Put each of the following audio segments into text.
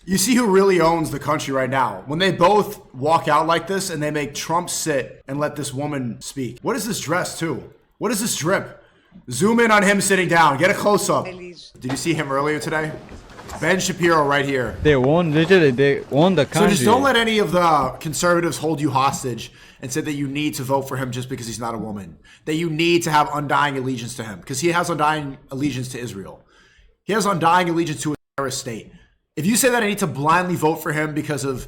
You see who really owns the country right now. When they both walk out like this and they make Trump sit and let this woman speak. What is this dress too? What is this drip? Zoom in on him sitting down. Get a close up. Did you see him earlier today? Ben Shapiro right here. They won, literally, they won the country. So just don't let any of the conservatives hold you hostage and say that you need to vote for him just because he's not a woman. That you need to have undying allegiance to him because he has undying allegiance to Israel. He has undying allegiance to a terrorist state. If you say that I need to blindly vote for him because of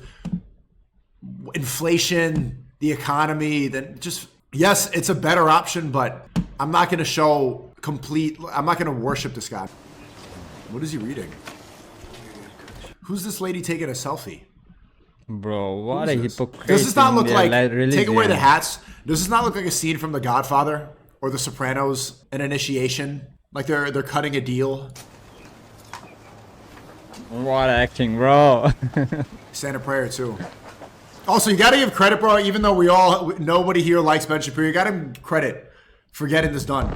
inflation, the economy, then just, yes, it's a better option, but I'm not going to show I'm not going to worship this guy. What is he reading? Who's this lady taking a selfie? Bro, what a hypocrite. Does this not look like, take away the hats, does this not look like a scene from The Godfather or The Sopranos, an initiation? Like they're cutting a deal? What acting, bro? Saying a prayer too. Also, you gotta give credit, bro. Even though nobody here likes Ben Shapiro, you gotta give credit for getting this done.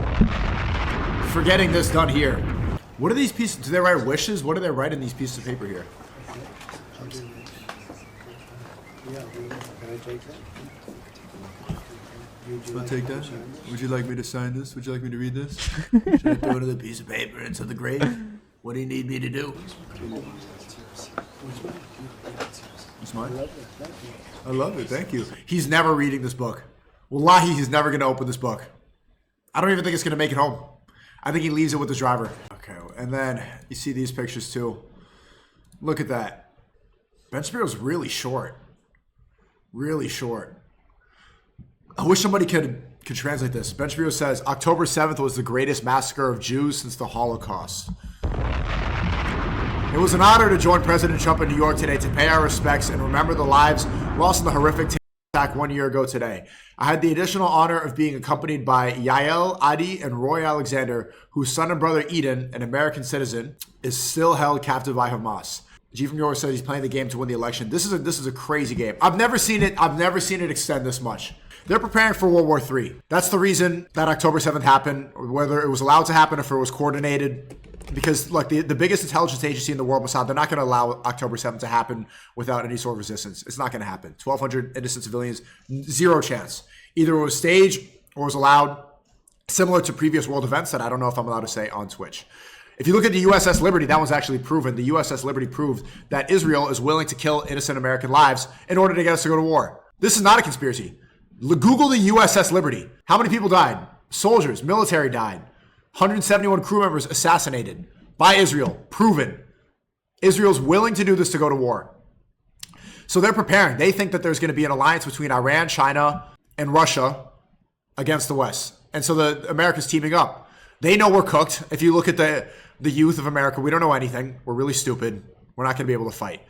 For getting this done here. What are these pieces? Do they write wishes? What do they write in these pieces of paper here? I'll take that. Would you like me to sign this? Would you like me to read this? Should I throw another piece of paper into the grave? What do you need me to do? It's mine? I love it, thank you. He's never reading this book. Wallahi, he's never going to open this book. I don't even think it's going to make it home. I think he leaves it with his driver. Okay, and then you see these pictures too. Look at that. Ben Shapiro's really short. Really short. I wish somebody could translate this. Ben Shapiro says, October 7th was the greatest massacre of Jews since the Holocaust. It was an honor to join President Trump in New York today to pay our respects and remember the lives lost in the horrific attack 1 year ago today. I had the additional honor of being accompanied by Yael, Adi, and Roy Alexander, whose son and brother Eden, an American citizen, is still held captive by Hamas. G from York said he's playing the game to win the election. This is a crazy game. I've never seen it extend this much. They're preparing for World War III. That's the reason that October 7th happened, whether it was allowed to happen, if it was coordinated. Because like the biggest intelligence agency in the world, Mossad, they're not going to allow October 7th to happen without any sort of resistance. It's not going to happen. 1,200 innocent civilians, zero chance. Either it was staged or was allowed, similar to previous world events that I don't know if I'm allowed to say on Twitch. If you look at the USS Liberty, that was actually proven. The USS Liberty proved that Israel is willing to kill innocent American lives in order to get us to go to war. This is not a conspiracy. Google the USS Liberty. How many people died? Soldiers, military died. 171 crew members assassinated by Israel. Proven. Israel's willing to do this to go to war. So they're preparing. They think that there's going to be an alliance between Iran, China, and Russia against the West. And so the America's teaming up. They know we're cooked. If you look at the youth of America, we don't know anything. We're really stupid. We're not going to be able to fight.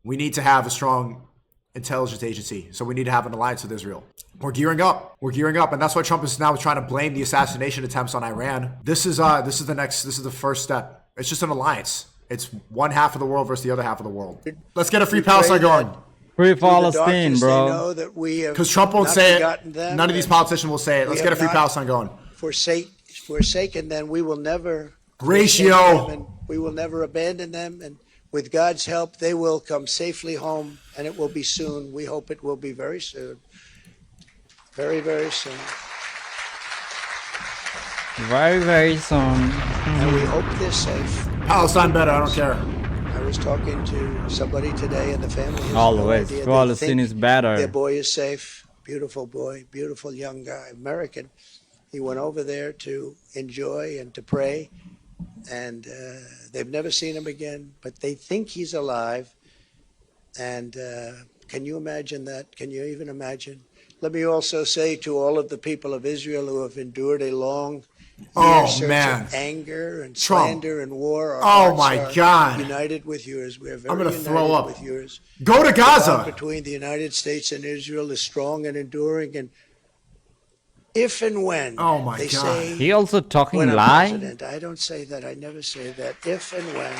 We need to have a strong intelligence agency. So we need to have an alliance with Israel. We're gearing up. We're gearing up. And that's why Trump is now trying to blame the assassination attempts on Iran. This is the first step. It's just an alliance. It's one half of the world versus the other half of the world. Let's get a free Palestine going. Free Palestine, bro. Because Trump won't say it. None of these politicians will say it. Let's get a free Palestine going. Forsaken them, we will never we will never abandon them, and with God's help they will come safely home, and it will be soon. We hope it will be very soon. Very, very soon. Very, very soon. And we hope they're safe. Palestine better, I don't care. I was talking to somebody today, and the family has always. No idea. Palestine is better. Their boy is safe. Beautiful boy, beautiful young guy, American. He went over there to enjoy and to pray, and they've never seen him again, but they think he's alive. And can you imagine that? Can you even imagine? Let me also say to all of the people of Israel who have endured a long year of anger and slander and war, our hearts are united with yours. We are very united with yours. Go to Gaza. The bond between the United States and Israel is strong and enduring, and if and when they say he also talking when I'm lie. President, I don't say that. I never say that. If and when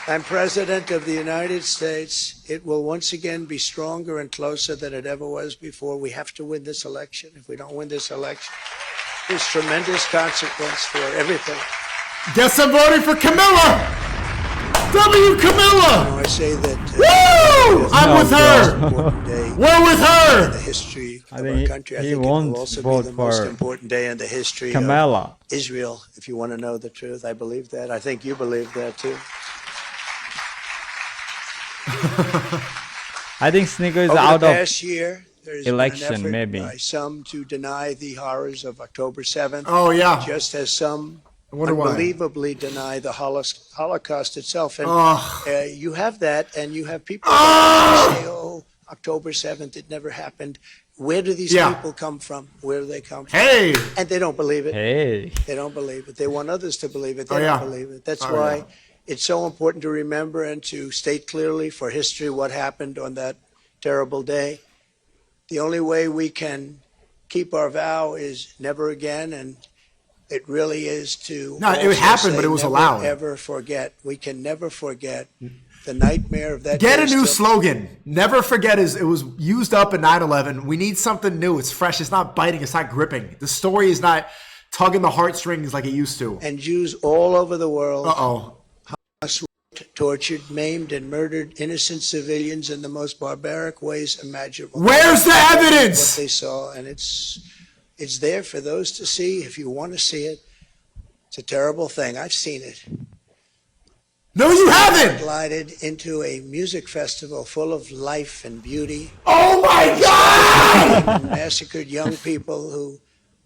I'm president of the United States, it will once again be stronger and closer than it ever was before. We have to win this election. If we don't win this election, there's tremendous consequence for everything. Guess I'm voting for Camilla. W. Camilla! I say that. Woo! I'm with her. We're with her. In the history of I our think country, I he think it will won't also be vote the most for important day in the history Kamala. of Israel. If you want to know the truth, I believe that. I think you believe that too. I think SNEAKO is Over out the of past year, there's election, been an effort maybe. by some to deny the horrors of October 7th. Oh, yeah. Just as some I wonder why. unbelievably deny the Holocaust itself. And you have that, and you have people that say, oh, October 7th, it never happened. Where do these people come from? Where do they come from? Hey! And they don't believe it. Hey. They don't believe it. They want others to believe it. They don't believe it. That's why it's so important to remember and to state clearly for history what happened on that terrible day. The only way we can keep our vow is never again, and it really is to. No, it happened, but it was allowed. Never forget. We can never forget the nightmare of that. Get a new slogan. Never forget it was used up in 9/11. We need something new. It's fresh. It's not biting. It's not gripping. The story is not tugging the heartstrings like it used to. And Jews all over the world. Uh-oh. Tortured, maimed, and murdered innocent civilians in the most barbaric ways imaginable. Where's the evidence? What they saw, and it's there for those to see. If you want to see it, it's a terrible thing. I've seen it. No, you haven't. Glided into a music festival full of life and beauty. Oh my God! Massacred young people who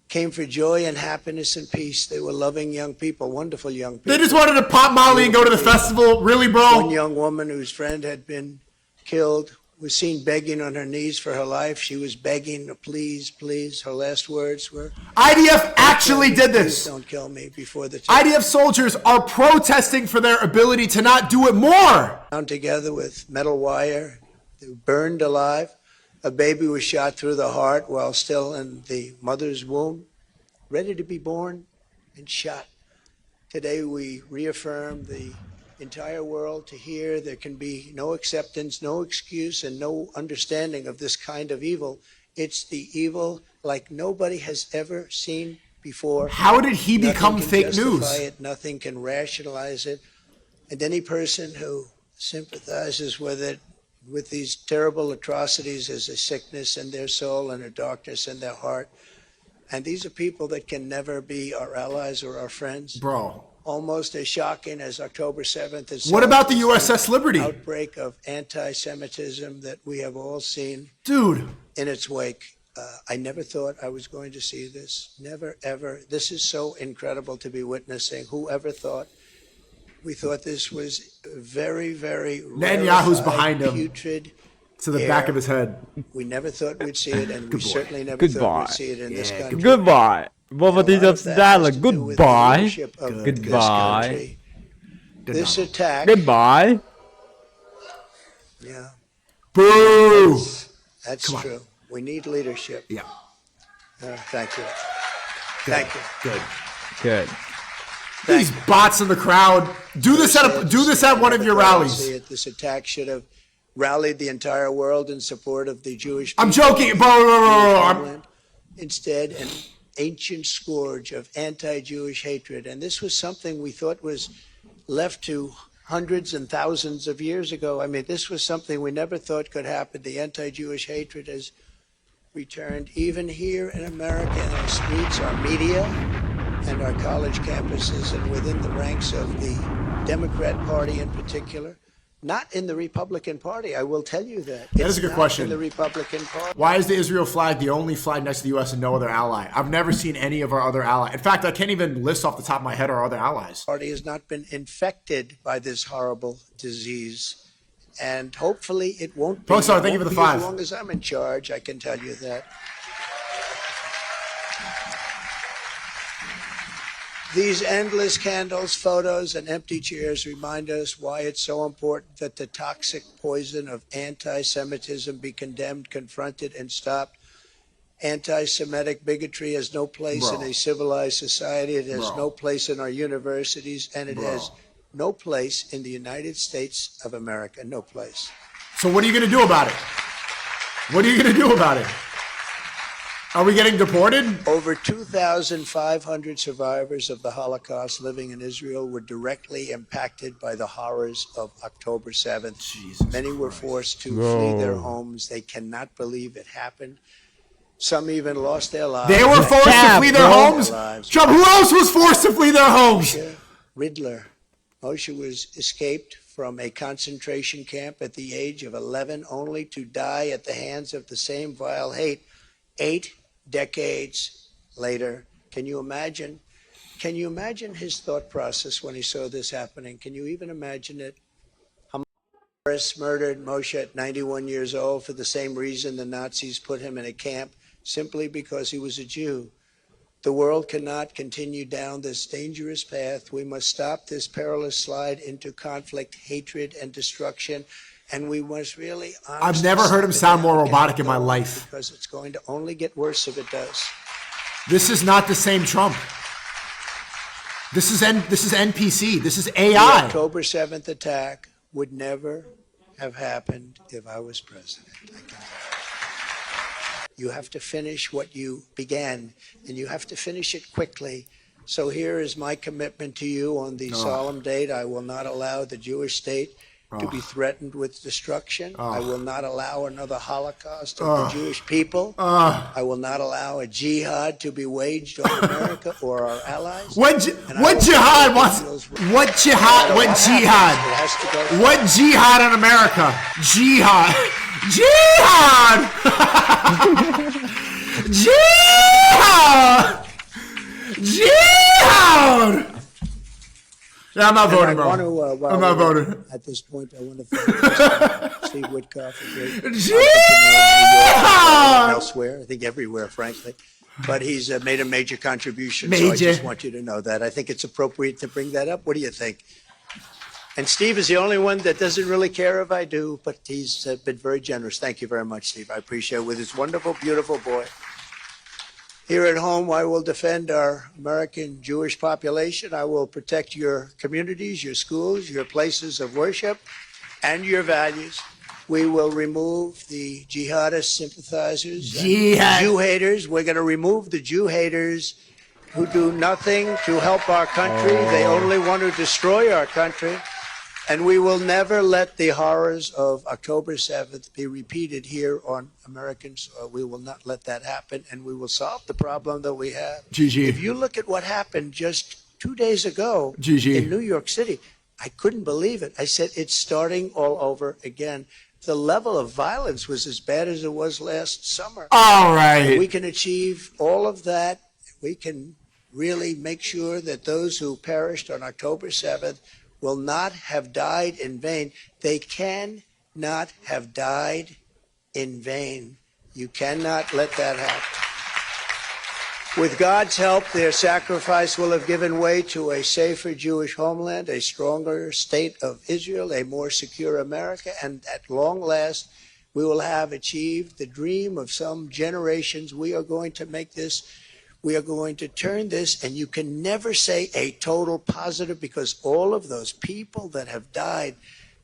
came for joy and happiness and peace. They were loving young people, wonderful young people. They just wanted to pop Molly and go to the festival? Really, bro? One young woman whose friend had been killed was seen begging on her knees for her life. She was begging, please, please. Her last words were, IDF actually did this. Please don't kill me before the IDF soldiers are protesting for their ability to not do it more. Found together with metal wire. They were burned alive. A baby was shot through the heart while still in the mother's womb, ready to be born, and shot. Today we reaffirm the entire world to hear there can be no acceptance, no excuse, and no understanding of this kind of evil. It's the evil like nobody has ever seen before. How did he become fake news? Nothing can rationalize it. And any person who sympathizes with it, with these terrible atrocities, as a sickness in their soul and a darkness in their heart. And these are people that can never be our allies or our friends. Bro. Almost as shocking as October 7th. What about the USS Liberty? Outbreak of anti-Semitism that we have all seen. Dude. In its wake. I never thought I was going to see this. Never, ever. This is so incredible to be witnessing. Whoever thought? We thought this was very, very Netanyahu's behind him. Putrid to the back of his head. We never thought we'd see it, and we certainly never thought we'd see it in this country. Goodbye. What is dialogue? Goodbye. Goodbye. This attack. Goodbye. Yeah. Boo. That's true. We need leadership. Yeah. Thank you. Good. Thank you. Good. Good. These bots in the crowd. Do this at one of your rallies. This attack should have rallied the entire world in support of the Jewish people. I'm joking, bro. Instead, an ancient scourge of anti-Jewish hatred. And this was something we thought was left to hundreds and thousands of years ago. I mean, this was something we never thought could happen. The anti-Jewish hatred has returned even here in America, in our streets, our media, and our college campuses, and within the ranks of the Democrat Party in particular. Not in the Republican Party, I will tell you that. That is a good question. In the Republican Party. Why is the Israel flag the only flag next to the U.S. and no other ally? I've never seen any of our other allies. In fact, I can't even list off the top of my head our other allies. The party has not been infected by this horrible disease, and hopefully it won't be. Prosar, thank you for the 5. As long as I'm in charge, I can tell you that. These endless candles, photos, and empty chairs remind us why it's so important that the toxic poison of anti-Semitism be condemned, confronted, and stopped. Anti-Semitic bigotry has no place in a civilized society. It has no place in our universities, and it has no place in the United States of America. No place. So what are you going to do about it? What are you going to do about it? Are we getting deported? Over 2,500 survivors of the Holocaust living in Israel were directly impacted by the horrors of October 7th. Jesus Many were Christ. forced to flee their homes. They cannot believe it happened. Some even lost their lives. They were forced to flee their homes? Lives. Trump, who else was forced to flee their homes? Riddler. Moshe was escaped from a concentration camp at the age of 11, only to die at the hands of the same vile hate 8 decades later. Can you imagine? Can you imagine his thought process when he saw this happening? Can you even imagine it? Hamas murdered Moshe at 91 years old for the same reason the Nazis put him in a camp, simply because he was a Jew. The world cannot continue down this dangerous path. We must stop this perilous slide into conflict, hatred, and destruction. And we must really. I've never heard him sound more robotic in my life. Because it's going to only get worse if it does. This is not the same Trump. This is NPC. This is AI. The October 7th attack would never have happened if I was president. You have to finish what you began, and you have to finish it quickly. So here is my commitment to you on the solemn date. I will not allow the Jewish state to be threatened with destruction. I will not allow another Holocaust of the Jewish people. I will not allow a jihad to be waged on America or our allies. What jihad? What jihad on America? Jihad. Jihad! Yeah, I'm not voting, bro. I'm not voting. At this point, I want to thank Steve Witkoff, a great elsewhere, I think everywhere, frankly. But he's made a major contribution, so I just want you to know that. I think it's appropriate to bring that up. What do you think? And Steve is the only one that doesn't really care if I do, but he's been very generous. Thank you very much, Steve. I appreciate it. With his wonderful, beautiful boy. Here at home, I will defend our American Jewish population. I will protect your communities, your schools, your places of worship, and your values. We will remove the jihadist sympathizers, Jew haters. We're going to remove the Jew haters who do nothing to help our country. They only want to destroy our country. And we will never let the horrors of October 7th be repeated here on American soil. We will not let that happen, and we will solve the problem that we have. If you look at what happened just 2 days ago in New York City, I couldn't believe it. I said, it's starting all over again. The level of violence was as bad as it was last summer. All right. And we can achieve all of that. We can really make sure that those who perished on October 7th will not have died in vain. They cannot have died in vain. You cannot let that happen. With God's help, their sacrifice will have given way to a safer Jewish homeland, a stronger state of Israel, a more secure America, and at long last, we will have achieved the dream of some generations. We are going to make this. We are going to turn this, and you can never say a total positive because all of those people that have died,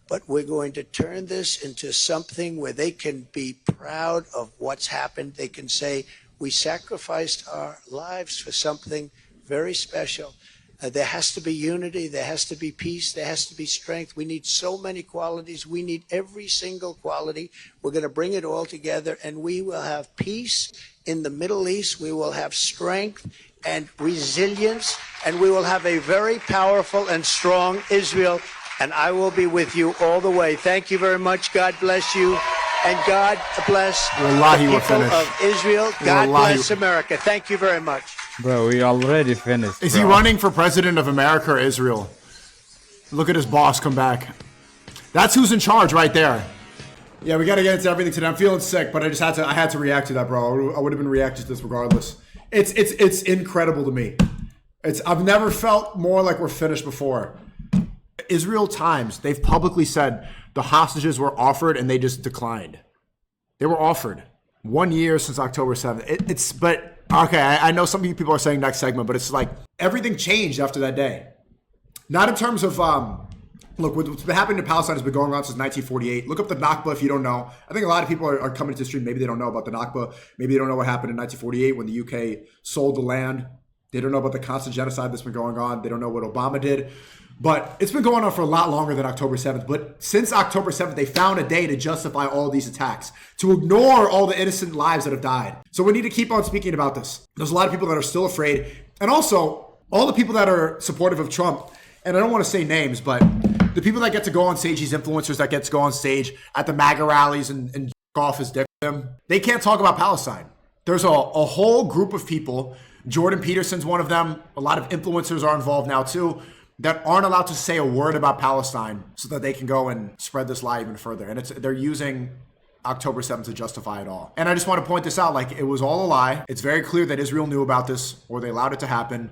but we're going to turn this into something where they can be proud of what's happened. They can say, we sacrificed our lives for something very special. There has to be unity. There has to be peace. There has to be strength. We need so many qualities. We need every single quality. We're going to bring it all together, and we will have peace in the Middle East. We will have strength and resilience, and we will have a very powerful and strong Israel, and I will be with you all the way. Thank you very much. God bless you, and God bless the people of Israel. God bless America. Thank you very much. Bro, we already finished. Is he running for president of America or Israel? Look at his boss come back. That's who's in charge right there. Yeah, we got to get into everything today. I'm feeling sick, but I had to react to that, bro. I would have been reacting to this regardless. It's incredible to me. I've never felt more like we're finished before. Israel Times, they've publicly said the hostages were offered and they just declined. They were offered 1 year since October 7th. But okay, I know some people are saying next segment, but it's like everything changed after that day. Not in terms of Look, what's been happening to Palestine has been going on since 1948. Look up the Nakba if you don't know. I think a lot of people are coming to the stream. Maybe they don't know about the Nakba. Maybe they don't know what happened in 1948 when the UK sold the land. They don't know about the constant genocide that's been going on. They don't know what Obama did. But it's been going on for a lot longer than October 7th. But since October 7th, they found a day to justify all these attacks, to ignore all the innocent lives that have died. So we need to keep on speaking about this. There's a lot of people that are still afraid. And also, all the people that are supportive of Trump, and I don't want to say names, but the people that get to go on stage, these influencers that get to go on stage at the MAGA rallies and off his dick with them, they can't talk about Palestine. There's a whole group of people, Jordan Peterson's one of them, a lot of influencers are involved now too, that aren't allowed to say a word about Palestine so that they can go and spread this lie even further. And they're using October 7th to justify it all. And I just want to point this out, like, it was all a lie. It's very clear that Israel knew about this, or they allowed it to happen.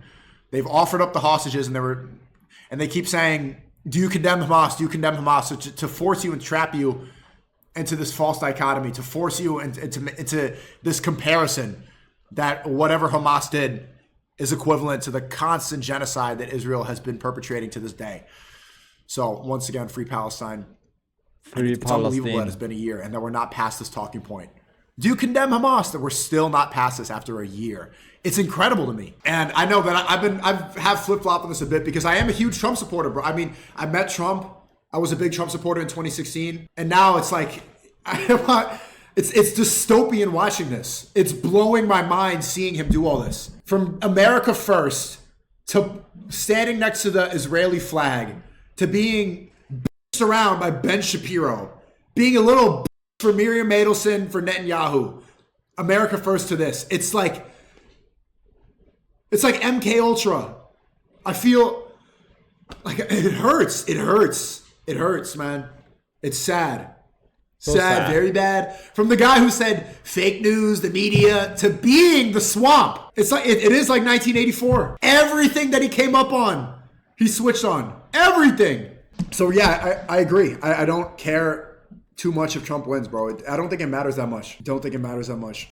They've offered up the hostages, and they keep saying, do you condemn Hamas? Do you condemn Hamas? So to force you and trap you into this false dichotomy, to force you into this comparison that whatever Hamas did is equivalent to the constant genocide that Israel has been perpetrating to this day. So once again, free Palestine. It's unbelievable that it's been a year and that we're not past this talking point. Do you condemn Hamas? That we're still not past this after a year. It's incredible to me. And I know that I've flip-flopped on this a bit because I am a huge Trump supporter, bro. I mean, I met Trump. I was a big Trump supporter in 2016. And now it's like, it's dystopian watching this. It's blowing my mind seeing him do all this. From America first to standing next to the Israeli flag to being bitched around by Ben Shapiro, being a little bitch for Miriam Adelson, for Netanyahu. America first to this. It's like MK Ultra. I feel like it hurts. It hurts, man. It's sad. Sad, very bad. From the guy who said fake news, the media, to being the swamp. It's like it is like 1984. Everything that he came up on, he switched on. Everything. So yeah, I agree. I don't care too much if Trump wins, bro. I don't think it matters that much.